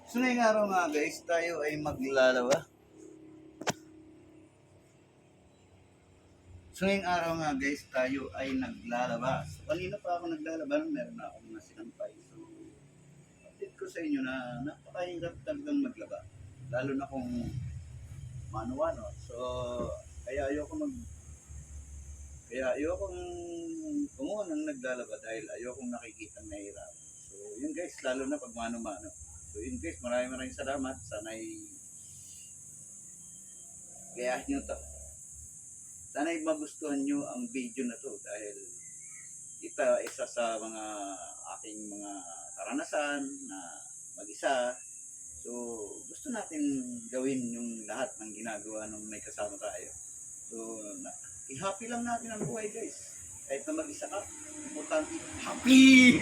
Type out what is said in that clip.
So ngayong araw nga guys, tayo ay maglalaba. So ngayong araw nga guys, tayo ay naglalaba. So kanina pa ako naglalaba, meron na akong nasinampay. So update ko sa inyo na napakahirap talagang maglaba. Lalo na kung mano-mano. So kaya ayokong kumuha ng naglalaba dahil ayokong nakikita na hirap. So yun guys, lalo na pag mano-mano. So yun guys, maraming salamat. Sana'y gayahin nyo to. Sana'y magustuhan nyo ang video na to dahil ito isa sa mga aking mga karanasan na mag-isa. So gusto natin gawin yung lahat ng ginagawa nung may kasama tayo. So i-happy lang natin ang buhay guys. Kahit na mag-isa ka, importante happy!